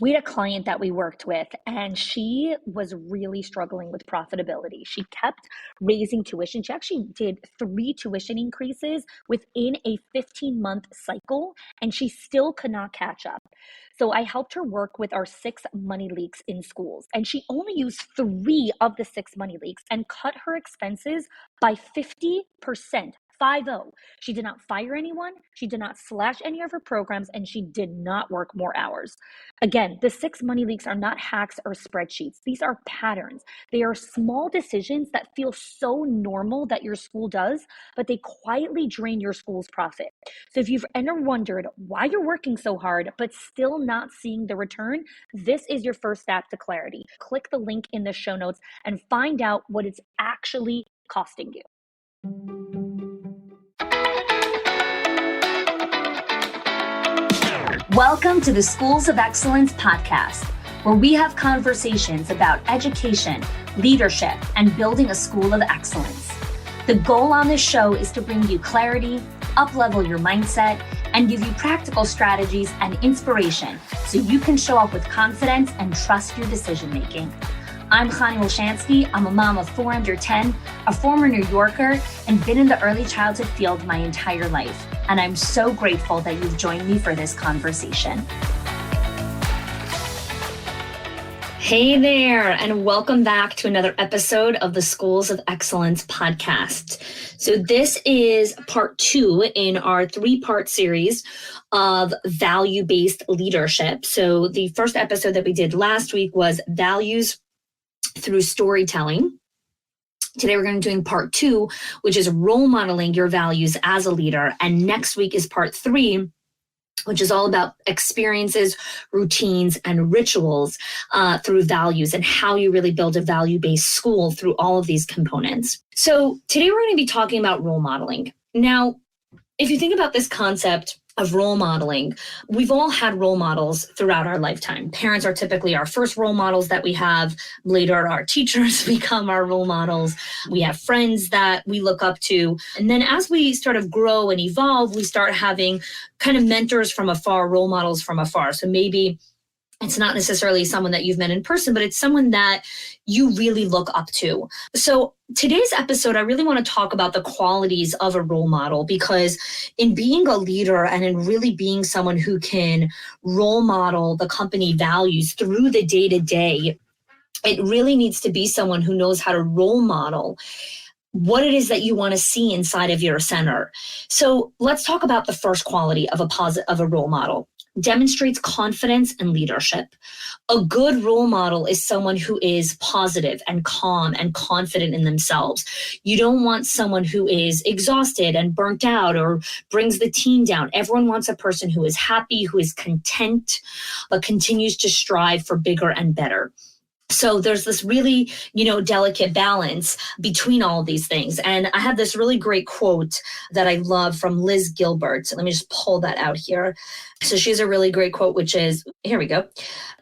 We had a client that we worked with, and she was really struggling with profitability. She kept raising tuition. She actually did 3 tuition increases within a 15-month cycle, and she still could not catch up. So I helped her work with our 6 money leaks in schools, and she only used 3 of the 6 money leaks and cut her expenses by 50%. 50. She did not fire anyone. She did not slash any of her programs, and she did not work more hours. Again, the 6 money leaks are not hacks or spreadsheets. These are patterns. They are small decisions that feel so normal that your school does, but they quietly drain your school's profit. So if you've ever wondered why you're working so hard, but still not seeing the return, this is your first step to clarity. Click the link in the show notes and find out what it's actually costing you. Welcome to the Schools of Excellence podcast, where we have conversations about education, leadership, and building a school of excellence. The goal on this show is to bring you clarity, up-level your mindset, and give you practical strategies and inspiration so you can show up with confidence and trust your decision-making. I'm Chani Wolshansky. I'm a mom of 4 under 10, a former New Yorker, and been in the early childhood field my entire life. And I'm so grateful that you've joined me for this conversation. Hey there, and welcome back to another episode of the Schools of Excellence podcast. So this is part 2 in our 3-part series of value-based leadership. So the first episode that we did last week was values through storytelling. Today we're going to be doing part 2, which is role modeling your values as a leader. And next week is part 3, which is all about experiences, routines, and rituals through values and how you really build a value-based school through all of these components. So today we're going to be talking about role modeling. Now, if you think about this concept of role modeling, we've all had role models throughout our lifetime. Parents are typically our first role models that we have. Later, our teachers become our role models. We have friends that we look up to. And then as we sort of grow and evolve, we start having kind of mentors from afar, role models from afar. So maybe it's not necessarily someone that you've met in person, but it's someone that you really look up to. So today's episode, I really want to talk about the qualities of a role model, because in being a leader and in really being someone who can role model the company values through the day-to-day, it really needs to be someone who knows how to role model what it is that you want to see inside of your center. So let's talk about the first quality of a role model. Demonstrates confidence and leadership. A good role model is someone who is positive and calm and confident in themselves. You don't want someone who is exhausted and burnt out or brings the team down. Everyone wants a person who is happy, who is content, but continues to strive for bigger and better. So there's this really, delicate balance between all of these things. And I have this really great quote that I love from Liz Gilbert. Let me just pull that out here. So she has a really great quote, which is, here we go.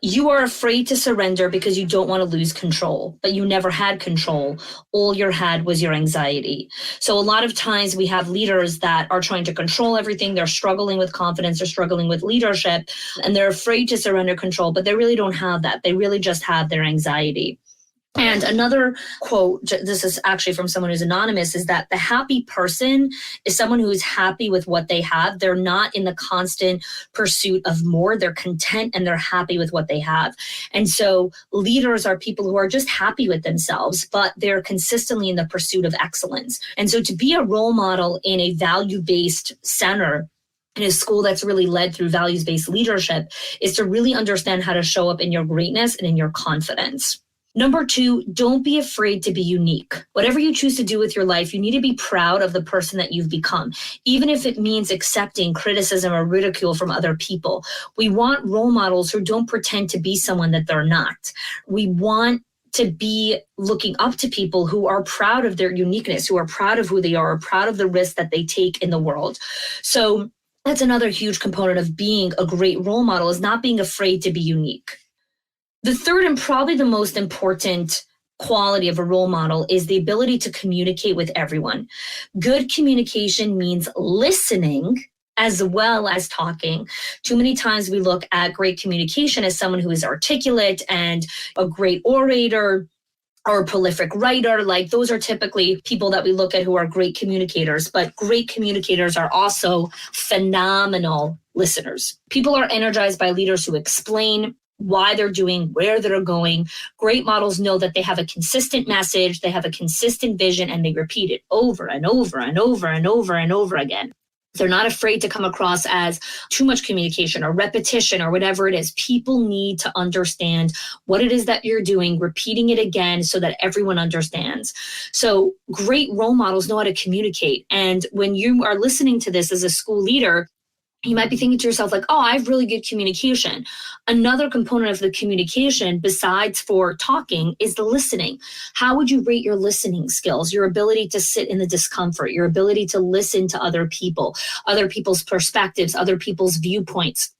You are afraid to surrender because you don't want to lose control, but you never had control. All you had was your anxiety. So a lot of times we have leaders that are trying to control everything. They're struggling with confidence. They're struggling with leadership, and they're afraid to surrender control, but they really don't have that. They really just have their anxiety. And another quote, this is actually from someone who's anonymous, is that the happy person is someone who is happy with what they have. They're not in the constant pursuit of more. They're content and they're happy with what they have. And so leaders are people who are just happy with themselves, but they're consistently in the pursuit of excellence. And so to be a role model in a value-based center, in a school that's really led through values-based leadership, is to really understand how to show up in your greatness and in your confidence. Number 2, don't be afraid to be unique. Whatever you choose to do with your life, you need to be proud of the person that you've become, even if it means accepting criticism or ridicule from other people. We want role models who don't pretend to be someone that they're not. We want to be looking up to people who are proud of their uniqueness, who are proud of who they are proud of the risks that they take in the world. So that's another huge component of being a great role model, is not being afraid to be unique. The third and probably the most important quality of a role model is the ability to communicate with everyone. Good communication means listening as well as talking. Too many times we look at great communication as someone who is articulate and a great orator or a prolific writer. Like those are typically people that we look at who are great communicators, but great communicators are also phenomenal listeners. People are energized by leaders who explain why they're doing, where they're going. Great models know that they have a consistent message, they have a consistent vision, and they repeat it over and over and over and over and over again. They're not afraid to come across as too much communication or repetition or whatever it is. People need to understand what it is that you're doing, repeating it again so that everyone understands. So great role models know how to communicate. And when you are listening to this as a school leader, you might be thinking to yourself like, oh, I have really good communication. Another component of the communication besides for talking is the listening. How would you rate your listening skills, your ability to sit in the discomfort, your ability to listen to other people, other people's perspectives, other people's viewpoints?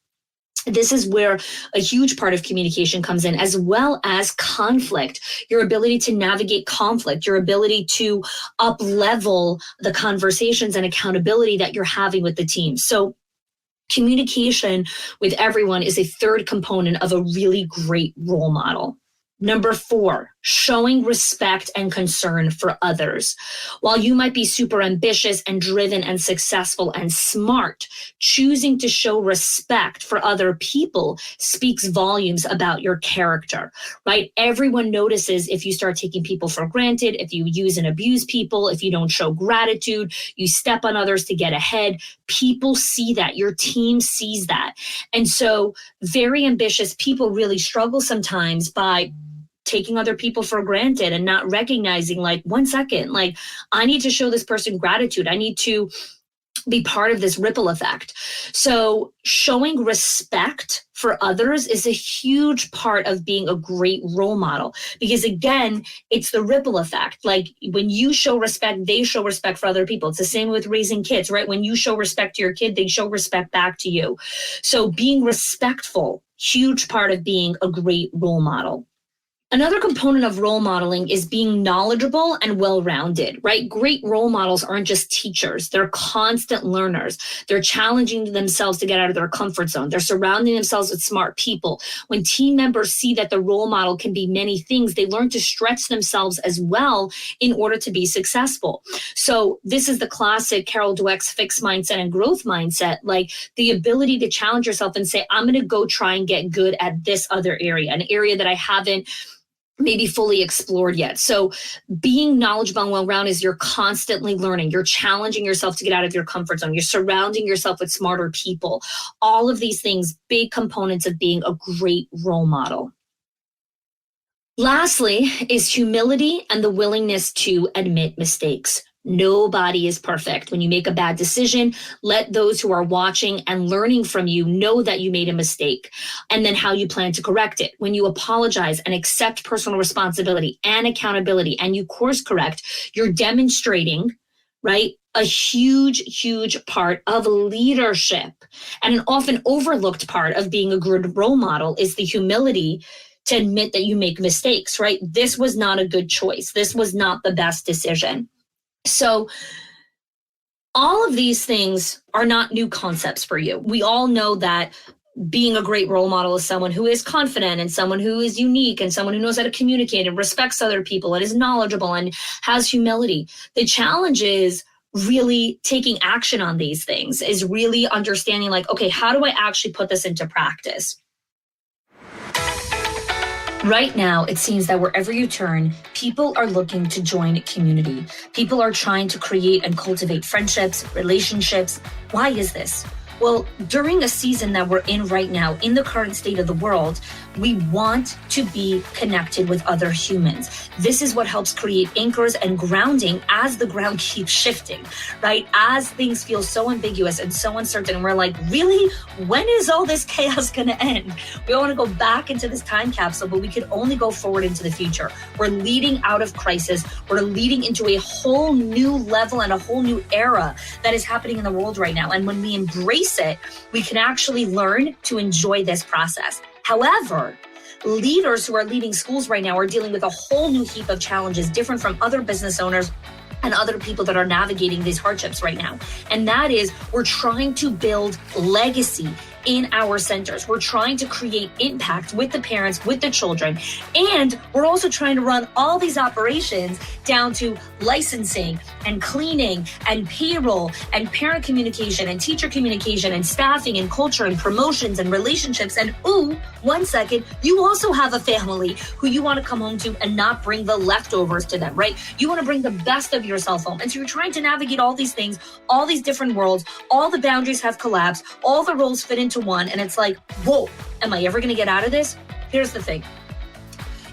This is where a huge part of communication comes in, as well as conflict, your ability to navigate conflict, your ability to up-level the conversations and accountability that you're having with the team. So communication with everyone is a third component of a really great role model. Number 4, showing respect and concern for others. While you might be super ambitious and driven and successful and smart, choosing to show respect for other people speaks volumes about your character, right? Everyone notices if you start taking people for granted, if you use and abuse people, if you don't show gratitude, you step on others to get ahead. People see that, your team sees that. And so very ambitious people really struggle sometimes by taking other people for granted and not recognizing like, 1 second, like I need to show this person gratitude. I need to be part of this ripple effect. So showing respect for others is a huge part of being a great role model, because again, it's the ripple effect. Like when you show respect, they show respect for other people. It's the same with raising kids, right? When you show respect to your kid, they show respect back to you. So being respectful, huge part of being a great role model. Another component of role modeling is being knowledgeable and well-rounded, right? Great role models aren't just teachers. They're constant learners. They're challenging themselves to get out of their comfort zone. They're surrounding themselves with smart people. When team members see that the role model can be many things, they learn to stretch themselves as well in order to be successful. So this is the classic Carol Dweck's fixed mindset and growth mindset, like the ability to challenge yourself and say, I'm going to go try and get good at this other area, an area that I haven't maybe fully explored yet. So being knowledgeable and well-rounded is you're constantly learning. You're challenging yourself to get out of your comfort zone. You're surrounding yourself with smarter people. All of these things, big components of being a great role model. Lastly is humility and the willingness to admit mistakes. Nobody is perfect. When you make a bad decision, let those who are watching and learning from you know that you made a mistake, and then how you plan to correct it. When you apologize and accept personal responsibility and accountability and you course correct, you're demonstrating, right, a huge, huge part of leadership. And an often overlooked part of being a good role model is the humility to admit that you make mistakes, right? This was not a good choice. This was not the best decision. So all of these things are not new concepts for you. We all know that being a great role model is someone who is confident and someone who is unique and someone who knows how to communicate and respects other people and is knowledgeable and has humility. The challenge is really taking action on these things, is really understanding like, okay, how do I actually put this into practice? Right now, it seems that wherever you turn, people are looking to join community. People are trying to create and cultivate friendships, relationships. Why is this? Well, during a season that we're in right now, in the current state of the world, we want to be connected with other humans. This is what helps create anchors and grounding as the ground keeps shifting, right? As things feel so ambiguous and so uncertain, and we're like, really? When is all this chaos going to end? We want to go back into this time capsule, but we can only go forward into the future. We're leading out of crisis. We're leading into a whole new level and a whole new era that is happening in the world right now. And when we embrace it, we can actually learn to enjoy this process. However, leaders who are leading schools right now are dealing with a whole new heap of challenges, different from other business owners and other people that are navigating these hardships right now. And that is, we're trying to build legacy in our centers. We're trying to create impact with the parents, with the children. And we're also trying to run all these operations down to licensing and cleaning and payroll and parent communication and teacher communication and staffing and culture and promotions and relationships. And ooh, 1 second, you also have a family who you want to come home to and not bring the leftovers to them, right? You want to bring the best of yourself home. And so you're trying to navigate all these things, all these different worlds, all the boundaries have collapsed, all the roles fit into one. And it's like, whoa, am I ever going to get out of this? Here's the thing.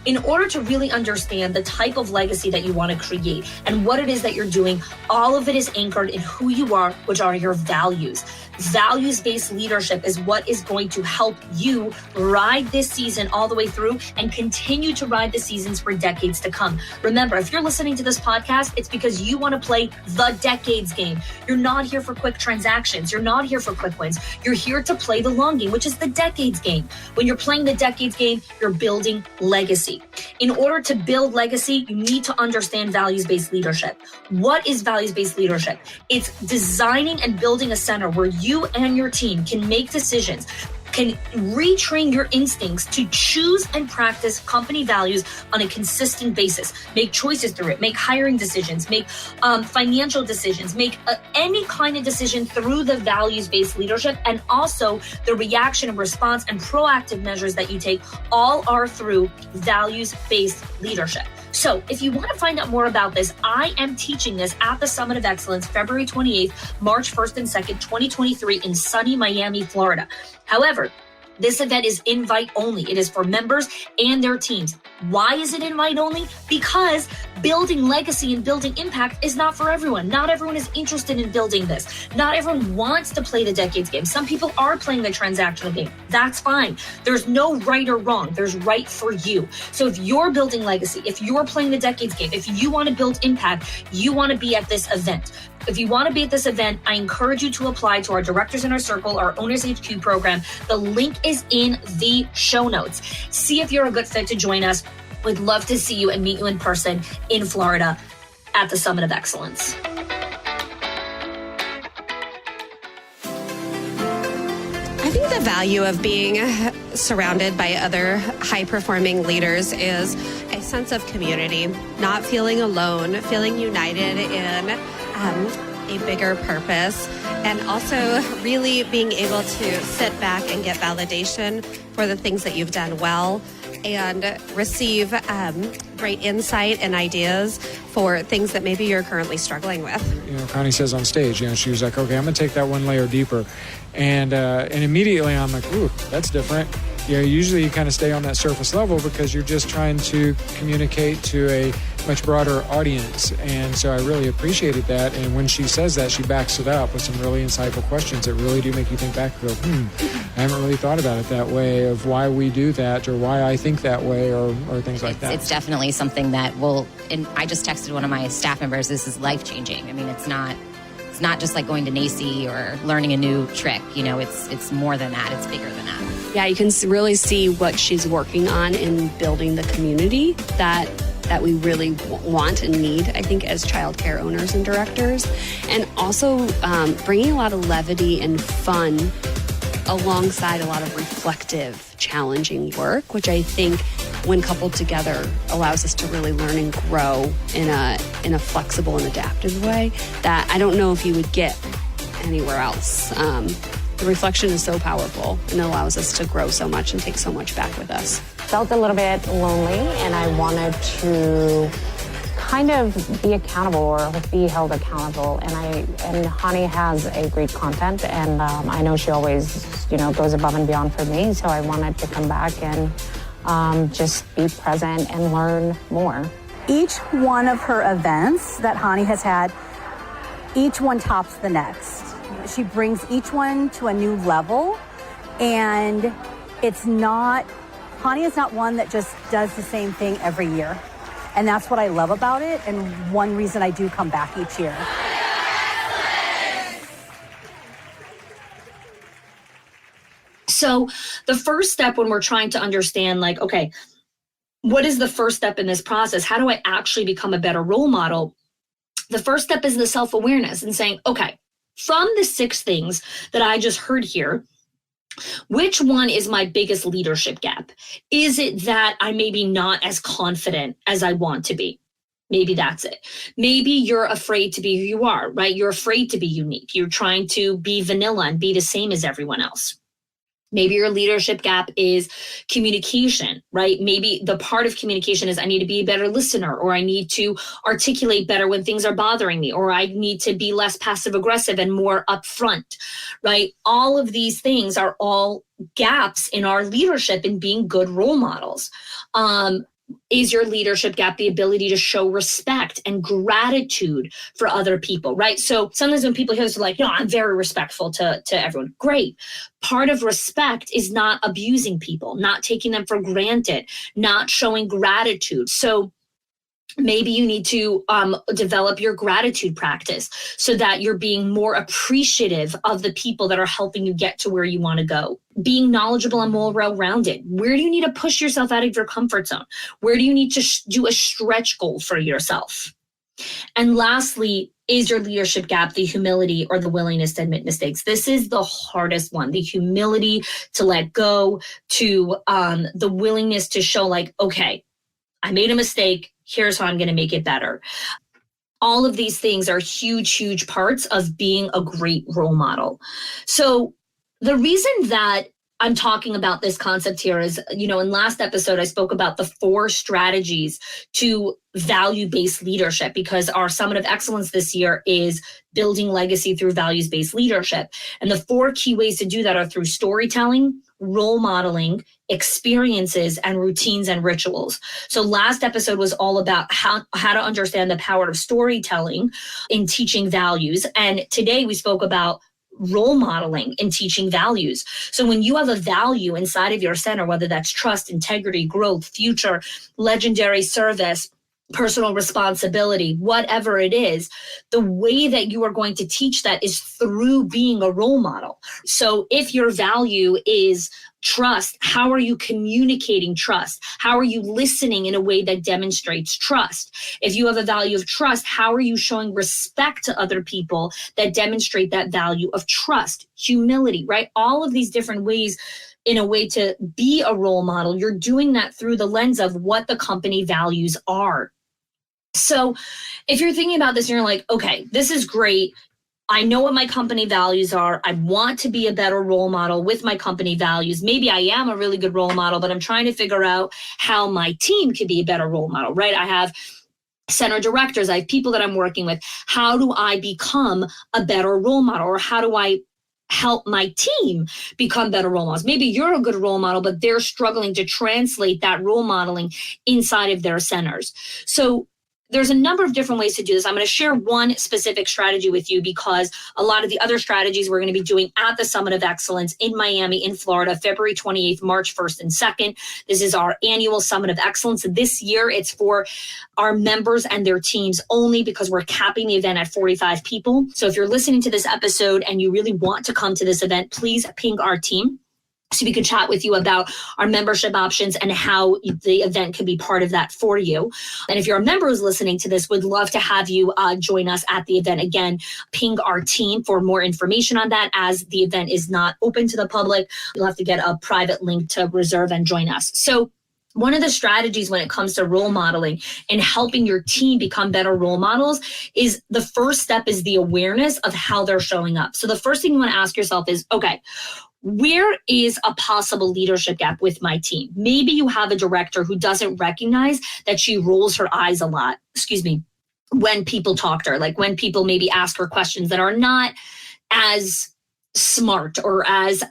In order to really understand the type of legacy that you want to create and what it is that you're doing, all of it is anchored in who you are, which are your values. Values-based leadership is what is going to help you ride this season all the way through and continue to ride the seasons for decades to come. Remember, if you're listening to this podcast, it's because you want to play the decades game. You're not here for quick transactions. You're not here for quick wins. You're here to play the long game, which is the decades game. When you're playing the decades game, you're building legacy. In order to build legacy, you need to understand values-based leadership. What is values-based leadership? It's designing and building a center where you and your team can make decisions, can retrain your instincts to choose and practice company values on a consistent basis, make choices through it, make hiring decisions, make financial decisions, make any kind of decision through the values-based leadership, and also the reaction and response and proactive measures that you take all are through values-based leadership. So if you want to find out more about this, I am teaching this at the Summit of Excellence, February 28th, March 1st and 2nd, 2023 in sunny Miami, Florida. However, this event is invite only. It is for members and their teams. Why is it invite only? Because building legacy and building impact is not for everyone. Not everyone is interested in building this. Not everyone wants to play the decades game. Some people are playing the transactional game. That's fine. There's no right or wrong. There's right for you. So if you're building legacy, if you're playing the decades game, if you want to build impact, you want to be at this event. If you want to be at this event, I encourage you to apply to our Directors Inner Circle, our Owners HQ program. The link is in the show notes. See if you're a good fit to join us. We'd love to see you and meet you in person in Florida at the Summit of Excellence. I think the value of being surrounded by other high-performing leaders is a sense of community, not feeling alone, feeling united in a bigger purpose, and also really being able to sit back and get validation for the things that you've done well and receive great insight and ideas for things that maybe you're currently struggling with. You know, Connie says on stage, she was like, okay, I'm going to take that one layer deeper. And immediately I'm like, ooh, that's different. Usually you kind of stay on that surface level because you're just trying to communicate to a much broader audience. And so I really appreciated that. And when she says that, she backs it up with some really insightful questions that really do make you think back and go, I haven't really thought about it that way, of why we do that or why I think that way or things like that. It's definitely something that will, and I just texted one of my staff members, this is life-changing. I mean, it's not just like going to NACI or learning a new trick. It's more than that. It's bigger than that. Yeah, you can really see what she's working on in building the community that we really want and need, I think, as childcare owners and directors. And also bringing a lot of levity and fun alongside a lot of reflective, challenging work, which I think when coupled together allows us to really learn and grow in a flexible and adaptive way that I don't know if you would get anywhere else. The reflection is so powerful and allows us to grow so much and take so much back with us. Felt a little bit lonely, and I wanted to kind of be accountable or be held accountable. And Hani has a great content, and I know she always, goes above and beyond for me. So I wanted to come back and just be present and learn more. Each one of her events that Hani has had, each one tops the next. She brings each one to a new level, and Hani is not one that just does the same thing every year. And that's what I love about it, and one reason I do come back each year. So the first step when we're trying to understand, okay, what is the first step in this process? How do I actually become a better role model? The first step is the self-awareness and saying, okay, from the 6 things that I just heard here, which one is my biggest leadership gap? Is it that I maybe not as confident as I want to be? Maybe that's it. Maybe you're afraid to be who you are, right? You're afraid to be unique. You're trying to be vanilla and be the same as everyone else. Maybe your leadership gap is communication, right? Maybe the part of communication is I need to be a better listener, or I need to articulate better when things are bothering me, or I need to be less passive aggressive and more upfront, right? All of these things are all gaps in our leadership in being good role models. Is your leadership gap the ability to show respect and gratitude for other people, right? So sometimes when people hear this, they're like, I'm very respectful to everyone. Great. Part of respect is not abusing people, not taking them for granted, not showing gratitude. So maybe you need to develop your gratitude practice so that you're being more appreciative of the people that are helping you get to where you want to go. Being knowledgeable and more well-rounded. Where do you need to push yourself out of your comfort zone? Where do you need to do a stretch goal for yourself? And lastly, is your leadership gap the humility or the willingness to admit mistakes? This is the hardest one, the humility to let go, to the willingness to show like, okay, I made a mistake. Here's how I'm going to make it better. All of these things are huge, huge parts of being a great role model. So the reason that I'm talking about this concept here is, in last episode, I spoke about the 4 strategies to value-based leadership, because our Summit of Excellence this year is building legacy through values-based leadership. And the 4 key ways to do that are through storytelling, role modeling, experiences, and routines and rituals. So last episode was all about how to understand the power of storytelling in teaching values. And today we spoke about role modeling in teaching values. So when you have a value inside of your center, whether that's trust, integrity, growth, future, legendary service, personal responsibility, whatever it is, the way that you are going to teach that is through being a role model. So if your value is trust, how are you communicating trust? How are you listening in a way that demonstrates trust? If you have a value of trust, how are you showing respect to other people that demonstrate that value of trust, humility, right? All of these different ways in a way to be a role model, you're doing that through the lens of what the company values are. So if you're thinking about this and you're like, okay, this is great. I know what my company values are. I want to be a better role model with my company values. Maybe I am a really good role model, but I'm trying to figure out how my team can be a better role model, right? I have center directors. I have people that I'm working with. How do I become a better role model? Or how do I help my team become better role models? Maybe you're a good role model, but they're struggling to translate that role modeling inside of their centers. So there's a number of different ways to do this. I'm going to share one specific strategy with you because a lot of the other strategies we're going to be doing at the Summit of Excellence in Miami, in Florida, February 28th, March 1st and 2nd. This is our annual Summit of Excellence. This year, it's for our members and their teams only because we're capping the event at 45 people. So if you're listening to this episode and you really want to come to this event, please ping our team so we could chat with you about our membership options and how the event can be part of that for you. And if you're a member who's listening to this, would love to have you join us at the event. Again, ping our team for more information on that, as the event is not open to the public. You'll have to get a private link to reserve and join us. So one of the strategies when it comes to role modeling and helping your team become better role models is the first step is the awareness of how they're showing up. So the first thing you want to ask yourself is, okay, where is a possible leadership gap with my team? Maybe you have a director who doesn't recognize that she rolls her eyes a lot, when people talk to her, like when people maybe ask her questions that are not as smart or as,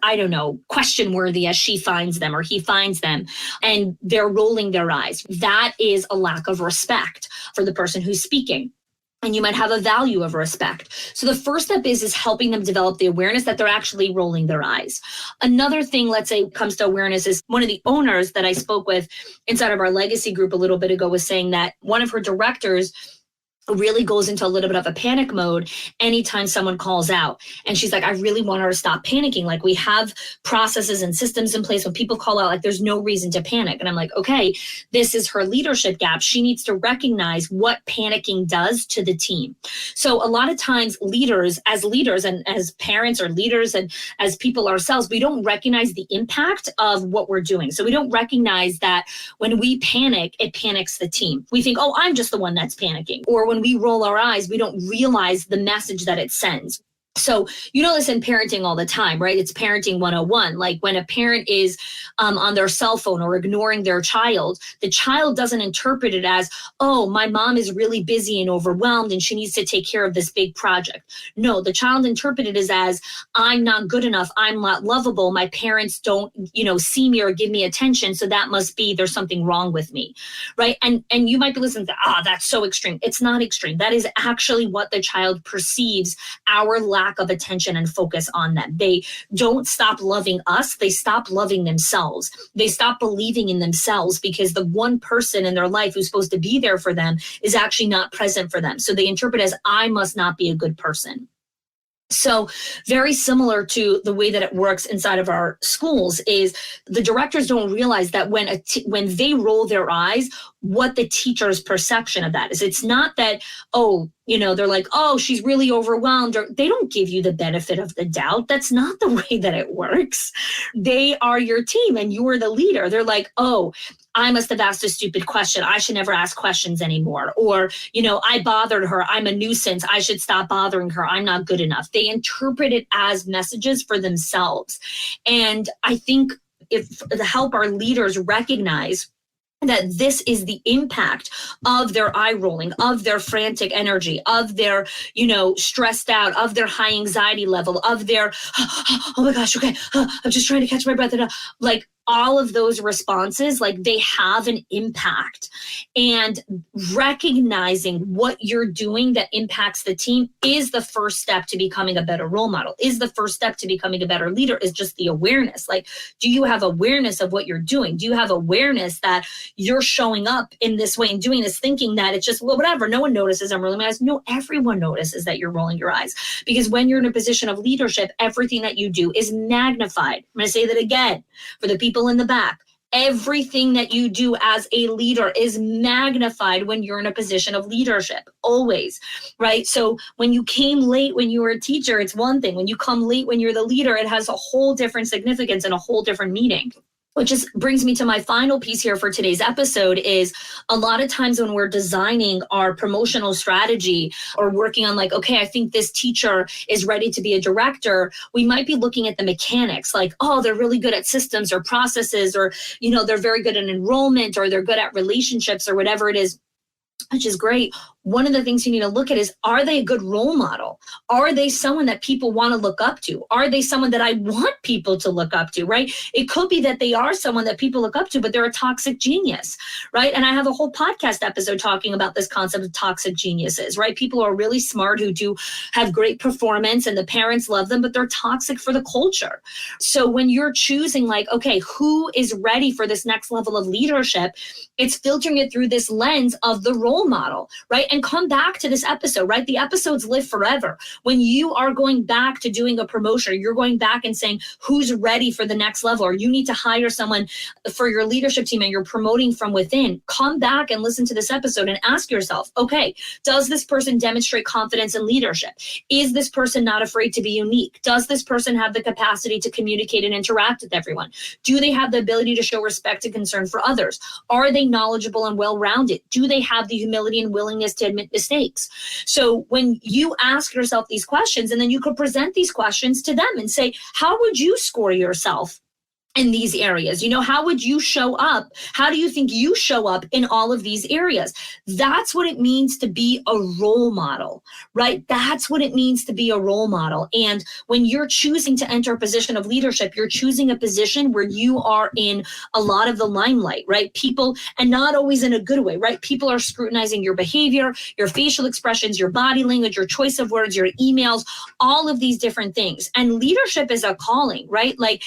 question worthy as she finds them or he finds them, and they're rolling their eyes. That is a lack of respect for the person who's speaking. And you might have a value of respect. So the first step is helping them develop the awareness that they're actually rolling their eyes. Another thing, let's say, comes to awareness is one of the owners that I spoke with inside of our legacy group a little bit ago was saying that one of her directors really goes into a little bit of a panic mode anytime someone calls out. And she's like, I really want her to stop panicking. Like, we have processes and systems in place when people call out, like, there's no reason to panic. And I'm like, okay, this is her leadership gap. She needs to recognize what panicking does to the team. So a lot of times leaders and as parents or leaders and as people ourselves, we don't recognize the impact of what we're doing. So we don't recognize that when we panic, it panics the team. We think, oh, I'm just the one that's panicking. Or when we roll our eyes, we don't realize the message that it sends. So you know this in parenting all the time, right? It's parenting 101. Like when a parent is on their cell phone or ignoring their child, the child doesn't interpret it as, oh, my mom is really busy and overwhelmed and she needs to take care of this big project. No, the child interpreted it as, I'm not good enough. I'm not lovable. My parents don't, see me or give me attention. So that must be, there's something wrong with me, right? And you might be listening to, that's so extreme. It's not extreme. That is actually what the child perceives our lack of attention and focus on them. They don't stop loving us. They stop loving themselves. They stop believing in themselves because the one person in their life who's supposed to be there for them is actually not present for them. So they interpret as, I must not be a good person. So very similar to the way that it works inside of our schools is the directors don't realize that when they roll their eyes, what the teacher's perception of that is. It's not that, they're like, oh, she's really overwhelmed, or they don't give you the benefit of the doubt. That's not the way that it works. They are your team and you are the leader. They're like, oh, I must have asked a stupid question. I should never ask questions anymore. Or, I bothered her. I'm a nuisance. I should stop bothering her. I'm not good enough. They interpret it as messages for themselves. And I think to help our leaders recognize that this is the impact of their eye rolling, of their frantic energy, of their, stressed out, of their high anxiety level, of their, oh my gosh, okay, I'm just trying to catch my breath. Like all of those responses, like they have an impact. And recognizing what you're doing that impacts the team is the first step to becoming a better role model, is the first step to becoming a better leader, is just the awareness. Like, do you have awareness of what you're doing? Do you have awareness that you're showing up in this way and doing this, thinking that it's just, well, whatever, no one notices I'm rolling my eyes? No, everyone notices that you're rolling your eyes, because when you're in a position of leadership, everything that you do is magnified. I'm going to say that again for the people in the back. Everything that you do as a leader is magnified when you're in a position of leadership, always, right? So when you came late when you were a teacher, it's one thing. When you come late when you're the leader, it has a whole different significance and a whole different meaning. Which just brings me to my final piece here for today's episode is a lot of times when we're designing our promotional strategy or working on like, okay, I think this teacher is ready to be a director, we might be looking at the mechanics like, oh, they're really good at systems or processes, or, they're very good at enrollment, or they're good at relationships, or whatever it is, which is great. One of the things you need to look at is, are they a good role model? Are they someone that people want to look up to? Are they someone that I want people to look up to, right? It could be that they are someone that people look up to, but they're a toxic genius, right? And I have a whole podcast episode talking about this concept of toxic geniuses, right? People are really smart who do have great performance and the parents love them, but they're toxic for the culture. So when you're choosing like, okay, who is ready for this next level of leadership, it's filtering it through this lens of the role model, right? And come back to this episode, right? The episodes live forever. When you are going back to doing a promotion, you're going back and saying, who's ready for the next level? Or you need to hire someone for your leadership team and you're promoting from within. Come back and listen to this episode and ask yourself, okay, does this person demonstrate confidence in leadership? Is this person not afraid to be unique? Does this person have the capacity to communicate and interact with everyone? Do they have the ability to show respect and concern for others? Are they knowledgeable and well-rounded? Do they have the humility and willingness to admit mistakes? So when you ask yourself these questions, and then you could present these questions to them and say, how would you score yourself in these areas? How would you show up? How do you think you show up in all of these areas? That's what it means to be a role model, right? That's what it means to be a role model. And when you're choosing to enter a position of leadership, you're choosing a position where you are in a lot of the limelight, right? People, and not always in a good way, right? People are scrutinizing your behavior, your facial expressions, your body language, your choice of words, your emails, all of these different things. And leadership is a calling, right? Like,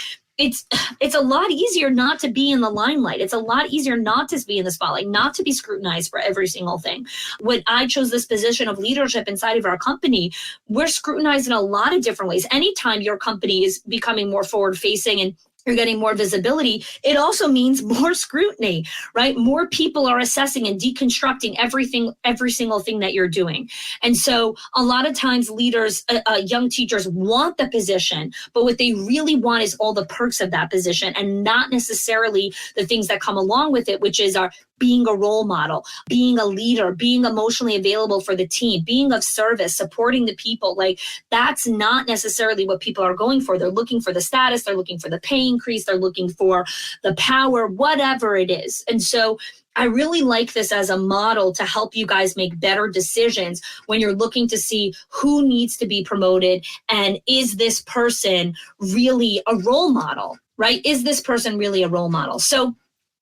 it's a lot easier not to be in the limelight. It's a lot easier not to be in the spotlight, not to be scrutinized for every single thing. When I chose this position of leadership inside of our company, we're scrutinized in a lot of different ways. Anytime your company is becoming more forward facing and you're getting more visibility, it also means more scrutiny, right? More people are assessing and deconstructing every single thing that you're doing. And so a lot of times leaders, young teachers want the position, but what they really want is all the perks of that position and not necessarily the things that come along with it, which is our being a role model, being a leader, being emotionally available for the team, being of service, supporting the people. Like, that's not necessarily what people are going for. They're looking for the status, they're looking for the pay increase, they're looking for the power, whatever it is. And so I really like this as a model to help you guys make better decisions when you're looking to see who needs to be promoted and is this person really a role model, right? Is this person really a role model? So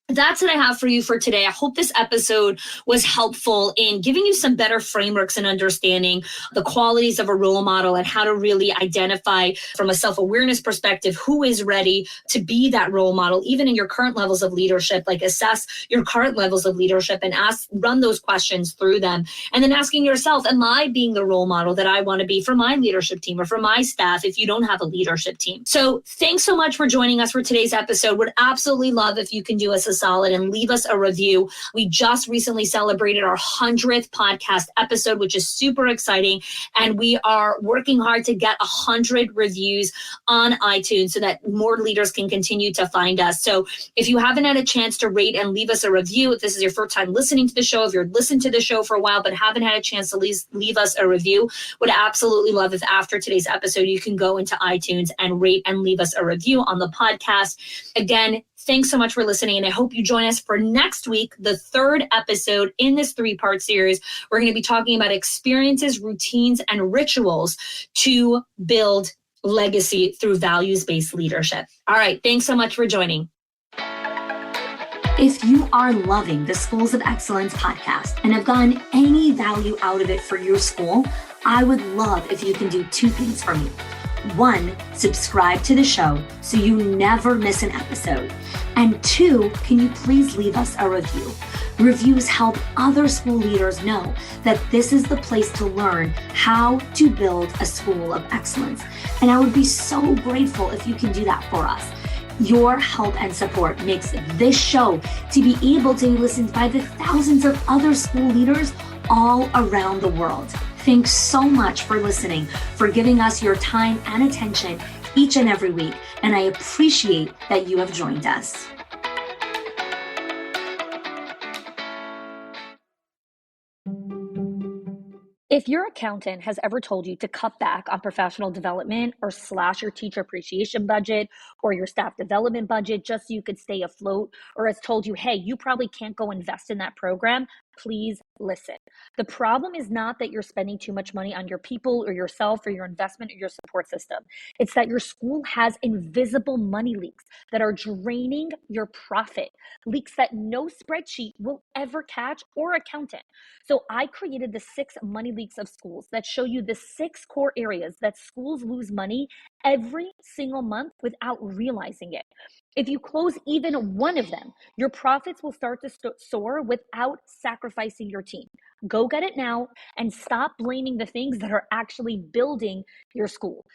that's what I have for you for today. I hope this episode was helpful in giving you some better frameworks and understanding the qualities of a role model and how to really identify from a self-awareness perspective who is ready to be that role model, even in your current levels of leadership. Like, assess your current levels of leadership and run those questions through them. And then asking yourself, am I being the role model that I want to be for my leadership team or for my staff if you don't have a leadership team? So thanks so much for joining us for today's episode. Would absolutely love if you can do us a solid and leave us a review. We just recently celebrated our 100th podcast episode, which is super exciting. And we are working hard to get 100 reviews on iTunes so that more leaders can continue to find us. So if you haven't had a chance to rate and leave us a review, if this is your first time listening to the show, if you're listened to the show for a while but haven't had a chance to leave us a review, would absolutely love if after today's episode you can go into iTunes and rate and leave us a review on the podcast. Again, thanks so much for listening, and I hope you join us for next week, the third episode in this 3-part series. We're going to be talking about experiences, routines, and rituals to build legacy through values-based leadership. All right, thanks so much for joining. If you are loving the Schools of Excellence podcast and have gotten any value out of it for your school, I would love if you can do 2 things for me. 1, subscribe to the show so you never miss an episode. And 2, can you please leave us a review? Reviews help other school leaders know that this is the place to learn how to build a school of excellence. And I would be so grateful if you can do that for us. Your help and support makes this show to be able to be listened by the thousands of other school leaders all around the world. Thanks so much for listening, for giving us your time and attention each and every week, and I appreciate that you have joined us. If your accountant has ever told you to cut back on professional development or slash your teacher appreciation budget or your staff development budget just so you could stay afloat, or has told you, hey, you probably can't go invest in that program, please listen. The problem is not that you're spending too much money on your people or yourself or your investment or your support system. It's that your school has invisible money leaks that are draining your profit, leaks that no spreadsheet will ever catch or accountant. So I created the 6 money leaks of schools that show you the 6 core areas that schools lose money every single month without realizing it. If you close even one of them, your profits will start to soar without sacrificing your team. Go get it now and stop blaming the things that are actually building your school.